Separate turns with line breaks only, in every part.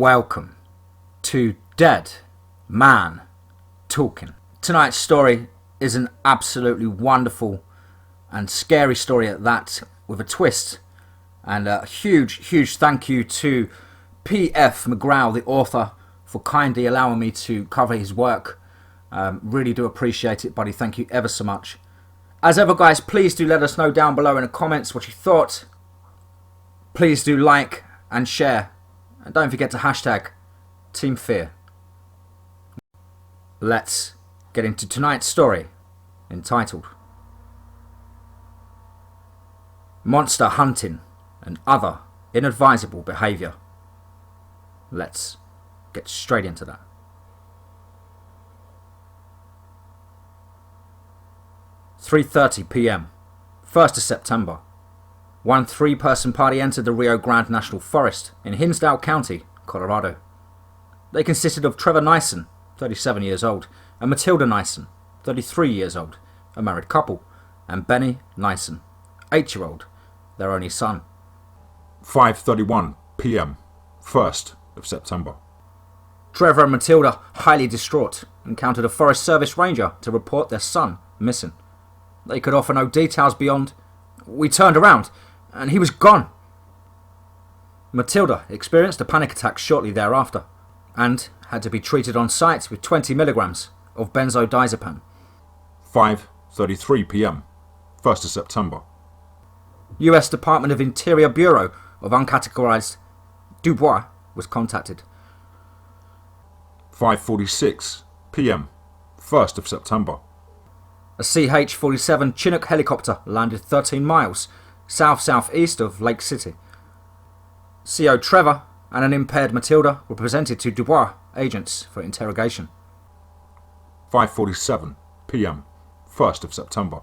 Welcome to Dead Man Talking. Tonight's story is an absolutely wonderful and scary story at that, with a twist. And a huge thank you to P.F McGrail, the author, for kindly allowing me to cover his work. Really do appreciate it, buddy. Thank you ever so much. As ever, guys, please do let us know down below in the comments what you thought. Please do like and share. And don't forget to hashtag Team Fear. Let's get into tonight's story, entitled Monster Hunting and Other Inadvisable Behaviour. Let's get straight into that. "3:30 p.m, 1st of September. One 3-person party entered the Rio Grande National Forest in Hinsdale County, Colorado. They consisted of Trevor Nyson, 37 years old, and Matilda Nyson, 33 years old, a married couple, and Benny Nyson, 8-year-old, their only son.
5:31 p.m, 1st of September.
Trevor and Matilda, highly distraught, encountered a Forest Service ranger to report their son missing. They could offer no details beyond, "We turned around, and he was gone." Matilda experienced a panic attack shortly thereafter, and had to be treated on site with 20 milligrams of benzodiazepam.
5:33 p.m, 1st of September.
U.S. Department of Interior Bureau of Uncategorized Dubois was contacted.
5:46 p.m, 1st of September.
A CH-47 Chinook helicopter landed 13 miles south-southeast of Lake City. CO Trevor and an impaired Matilda were presented to Dubois agents for interrogation.
5:47 p.m, 1st of September.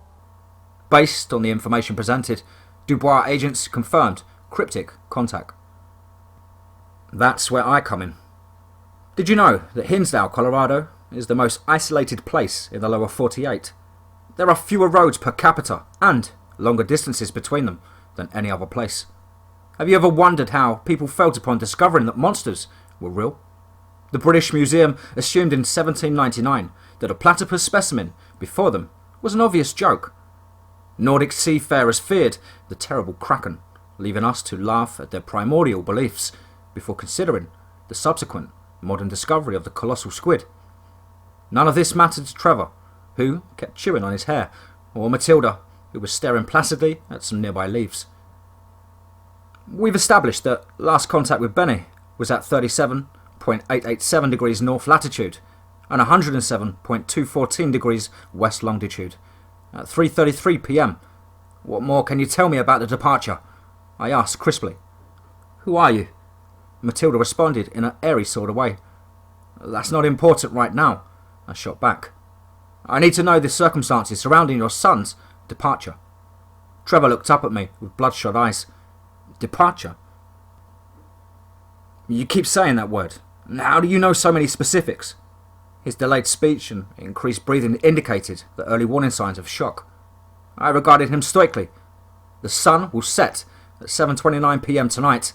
Based on the information presented, Dubois agents confirmed cryptic contact. That's where I come in. Did you know that Hinsdale, Colorado, is the most isolated place in the lower 48? There are fewer roads per capita and longer distances between them than any other place. Have you ever wondered how people felt upon discovering that monsters were real? The British Museum assumed in 1799 that a platypus specimen before them was an obvious joke. Nordic seafarers feared the terrible kraken, leaving us to laugh at their primordial beliefs before considering the subsequent modern discovery of the colossal squid. None of this mattered to Trevor, who kept chewing on his hair, or Matilda, who was staring placidly at some nearby leaves. We've established that last contact with Benny was at 37.887 degrees north latitude and 107.214 degrees west longitude at 3:33 p.m. What more can you tell me about the departure? I asked crisply. Who are you? Matilda responded in an airy sort of way. That's not important right now, I shot back. I need to know the circumstances surrounding your son's departure. Trevor looked up at me with bloodshot eyes. Departure? You keep saying that word. How do you know so many specifics? His delayed speech and increased breathing indicated the early warning signs of shock. I regarded him stoically. The sun will set at 7:29 p.m. tonight.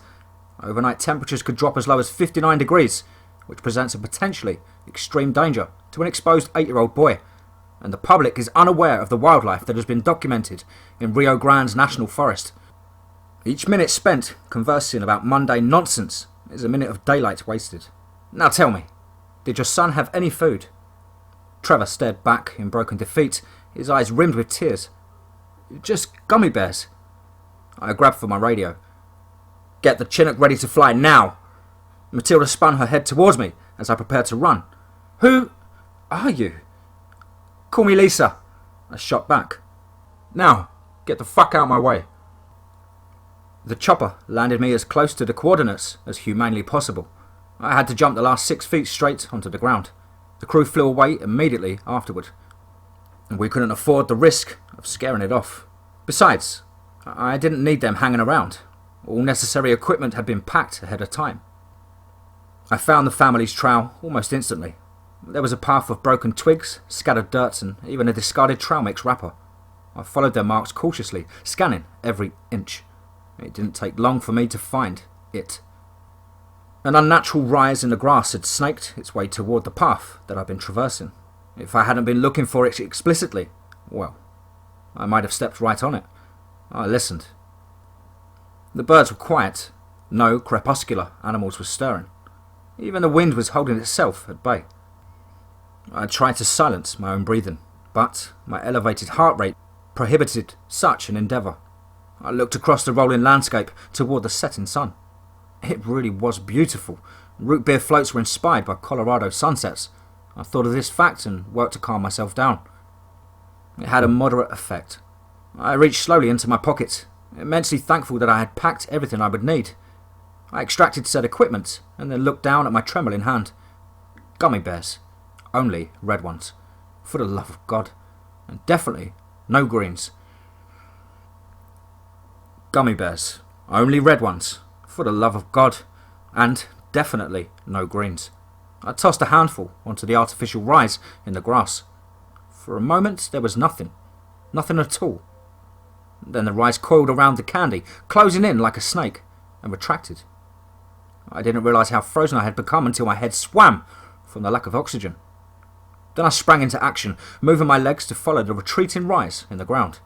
Overnight temperatures could drop as low as 59 degrees, which presents a potentially extreme danger to an exposed 8-year-old boy, and the public is unaware of the wildlife that has been documented in Rio Grande National Forest. Each minute spent conversing about mundane nonsense is a minute of daylight wasted. Now tell me, did your son have any food? Trevor stared back in broken defeat, his eyes rimmed with tears. Just gummy bears. I grabbed for my radio. Get the Chinook ready to fly now. Matilda spun her head towards me as I prepared to run. Who are you? Call me Lisa. I shot back. Now, get the fuck out of my way. The chopper landed me as close to the coordinates as humanly possible. I had to jump the last 6 feet straight onto the ground. The crew flew away immediately afterward, and we couldn't afford the risk of scaring it off. Besides, I didn't need them hanging around. All necessary equipment had been packed ahead of time. I found the family's trail almost instantly. There was a path of broken twigs, scattered dirt, and even a discarded trail mix wrapper. I followed their marks cautiously, scanning every inch. It didn't take long for me to find it. An unnatural rise in the grass had snaked its way toward the path that I'd been traversing. If I hadn't been looking for it explicitly, well, I might have stepped right on it. I listened. The birds were quiet. No crepuscular animals were stirring. Even the wind was holding itself at bay. I tried to silence my own breathing, but my elevated heart rate prohibited such an endeavour. I looked across the rolling landscape toward the setting sun. It really was beautiful. Root beer floats were inspired by Colorado sunsets. I thought of this fact and worked to calm myself down. It had a moderate effect. I reached slowly into my pocket, immensely thankful that I had packed everything I would need. I extracted said equipment and then looked down at my trembling hand. Gummy bears. Only red ones. For the love of God. And definitely no greens. Gummy bears. Only red ones. For the love of God. And definitely no greens. I tossed a handful onto the artificial rise in the grass. For a moment there was nothing. Nothing at all. Then the rise coiled around the candy, closing in like a snake, and retracted. I didn't realise how frozen I had become until my head swam from the lack of oxygen. Then I sprang into action, moving my legs to follow the retreating rise in the ground.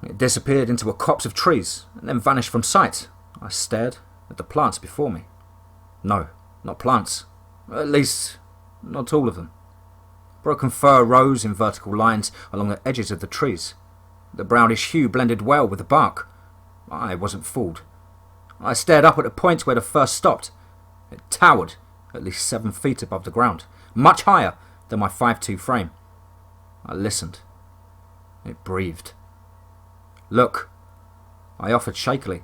It disappeared into a copse of trees, and then vanished from sight. I stared at the plants before me. No, not plants. At least, not all of them. Broken fur rose in vertical lines along the edges of the trees. The brownish hue blended well with the bark. I wasn't fooled. I stared up at the point where the fur stopped. It towered at least 7 feet above the ground, much higher than my 5'2" frame. I listened. It breathed. Look, I offered shakily,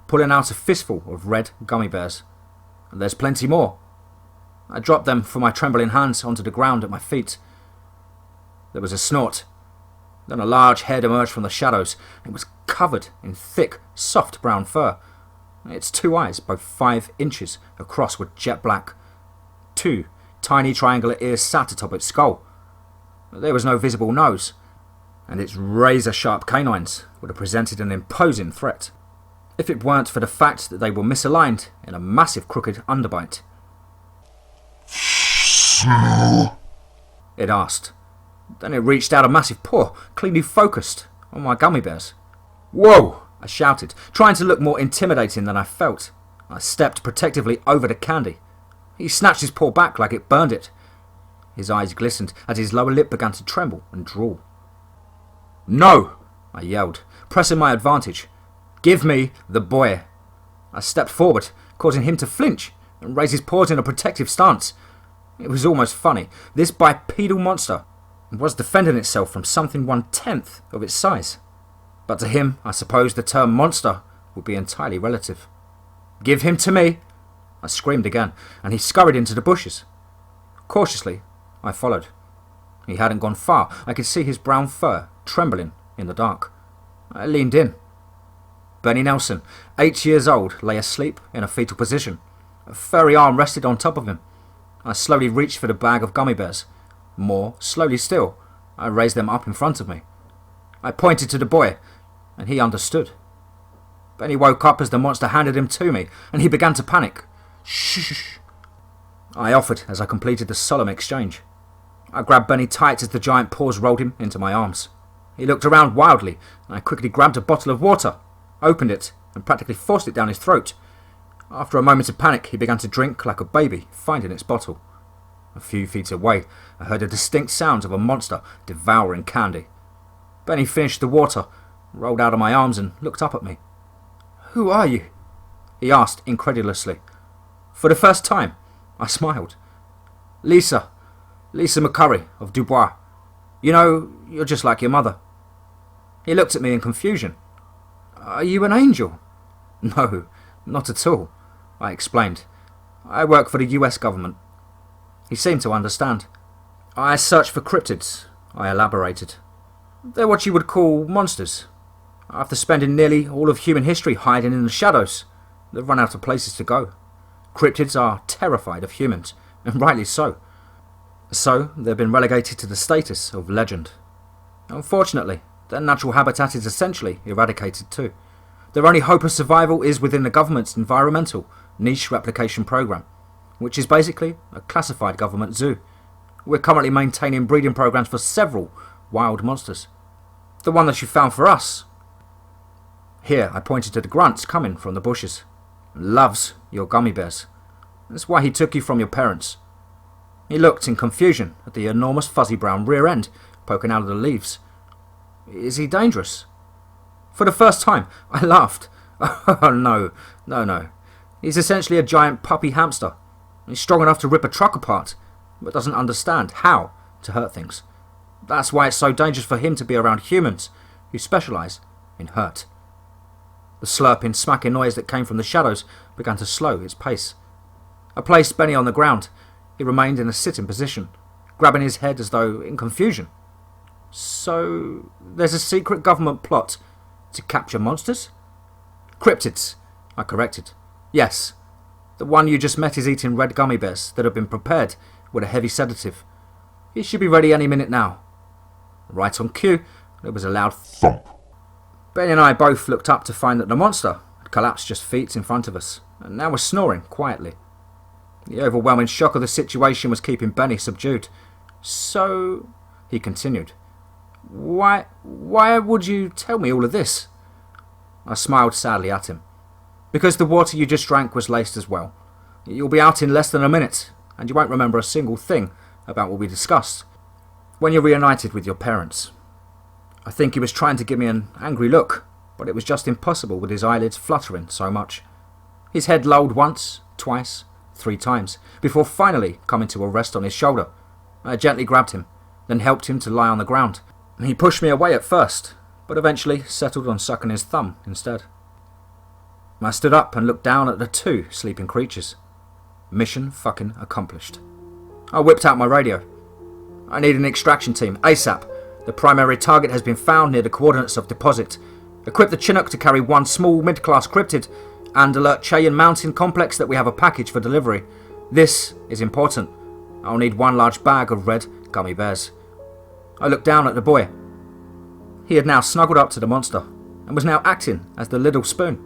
pulling out a fistful of red gummy bears. There's plenty more. I dropped them from my trembling hands onto the ground at my feet. There was a snort. Then a large head emerged from the shadows. It was covered in thick, soft brown fur. Its 2 eyes, both 5 inches across, were jet black. 2 tiny triangular ears sat atop its skull. There was no visible nose, and its razor-sharp canines would have presented an imposing threat, if it weren't for the fact that they were misaligned in a massive crooked underbite. It asked. Then it reached out a massive paw, cleanly focused on my gummy bears. Whoa! I shouted, trying to look more intimidating than I felt. I stepped protectively over the candy. He snatched his paw back like it burned it. His eyes glistened as his lower lip began to tremble and drool. No! I yelled, pressing my advantage. Give me the boy. I stepped forward, causing him to flinch and raise his paws in a protective stance. It was almost funny. This bipedal monster was defending itself from something 1/10 of its size. But to him, I suppose the term monster would be entirely relative. Give him to me! I screamed again, and he scurried into the bushes. Cautiously, I followed. He hadn't gone far. I could see his brown fur trembling in the dark. I leaned in. Benny Nelson, 8 years old, lay asleep in a fetal position. A furry arm rested on top of him. I slowly reached for the bag of gummy bears. More slowly still, I raised them up in front of me. I pointed to the boy, and he understood. Benny woke up as the monster handed him to me, and he began to panic. Shh! I offered as I completed the solemn exchange. I grabbed Benny tight as the giant paws rolled him into my arms. He looked around wildly, and I quickly grabbed a bottle of water, opened it, and practically forced it down his throat. After a moment of panic, he began to drink like a baby, finding its bottle. A few feet away, I heard the distinct sounds of a monster devouring candy. Benny finished the water, rolled out of my arms, and looked up at me. Who are you? He asked incredulously. For the first time, I smiled. Lisa McCurry of Dubois. You know, you're just like your mother. He looked at me in confusion. Are you an angel? No, not at all, I explained. I work for the US government. He seemed to understand. I search for cryptids, I elaborated. They're what you would call monsters. After spending nearly all of human history hiding in the shadows, they've run out of places to go. Cryptids are terrified of humans, and rightly so. So, they've been relegated to the status of legend. Unfortunately, their natural habitat is essentially eradicated too. Their only hope of survival is within the government's environmental niche replication program, which is basically a classified government zoo. We're currently maintaining breeding programs for several wild monsters. The one that you found for us. Here I pointed to the grunts coming from the bushes. Loves your gummy bears. That's why he took you from your parents. He looked in confusion at the enormous fuzzy brown rear end poking out of the leaves. Is he dangerous? For the first time, I laughed. Oh no. He's essentially a giant puppy hamster. He's strong enough to rip a truck apart, but doesn't understand how to hurt things. That's why it's so dangerous for him to be around humans who specialise in hurt. The slurping, smacking noise that came from the shadows began to slow its pace. I placed Benny on the ground. He remained in a sitting position, grabbing his head as though in confusion. So, there's a secret government plot to capture monsters? Cryptids, I corrected. Yes, the one you just met is eating red gummy bears that have been prepared with a heavy sedative. He should be ready any minute now. Right on cue, there was a loud thump. Benny and I both looked up to find that the monster had collapsed just feet in front of us, and now was snoring quietly. The overwhelming shock of the situation was keeping Benny subdued. So, he continued, Why would you tell me all of this? I smiled sadly at him. Because the water you just drank was laced as well. You'll be out in less than a minute, and you won't remember a single thing about what we discussed when you're reunited with your parents. I think he was trying to give me an angry look, but it was just impossible with his eyelids fluttering so much. His head lolled once, twice, 3 times, before finally coming to a rest on his shoulder. I gently grabbed him, then helped him to lie on the ground. He pushed me away at first, but eventually settled on sucking his thumb instead. I stood up and looked down at the 2 sleeping creatures. Mission fucking accomplished. I whipped out my radio. I need an extraction team, ASAP. The primary target has been found near the coordinates of deposit. Equip the Chinook to carry 1 small mid-class cryptid, and alert Cheyenne Mountain Complex that we have a package for delivery. This is important. I'll need 1 large bag of red gummy bears. I looked down at the boy. He had now snuggled up to the monster, and was now acting as the little spoon.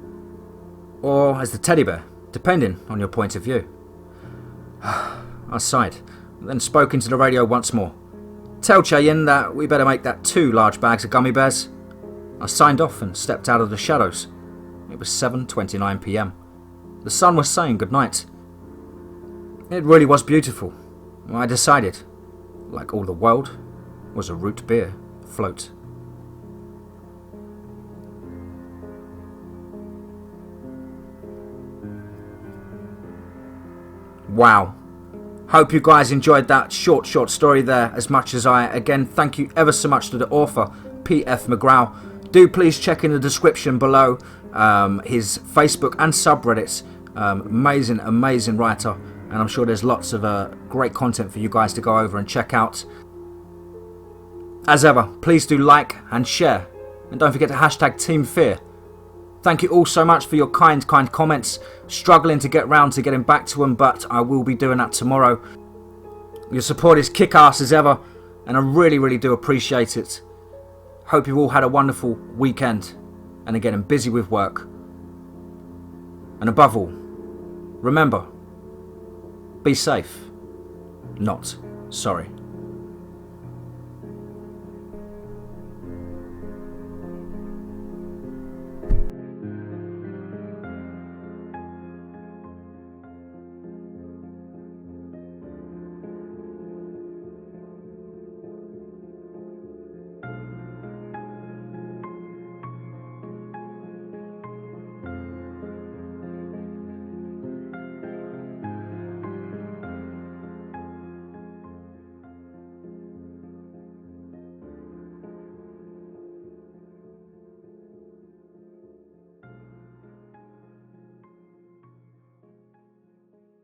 Or as the teddy bear, depending on your point of view. I sighed, then spoke into the radio once more. Tell Cheyenne that we better make that 2 large bags of gummy bears. I signed off and stepped out of the shadows. It was 7:29 p.m. The sun was saying goodnight. It really was beautiful. I decided, like all the world, was a root beer float. Wow. Hope you guys enjoyed that short story there as much as I. Again, thank you ever so much to the author, P.F McGrail. Do please check in the description below his Facebook and subreddits. Amazing writer, and I'm sure there's lots of great content for you guys to go over and check out. As ever, please do like and share, and don't forget to hashtag Team Fear. Thank you all so much for your kind comments. Struggling to get round to getting back to them, but I will be doing that tomorrow. Your support is kick-ass as ever, and I really do appreciate it. Hope you've all had a wonderful weekend, and are getting busy with work. And above all, remember, be safe, not sorry.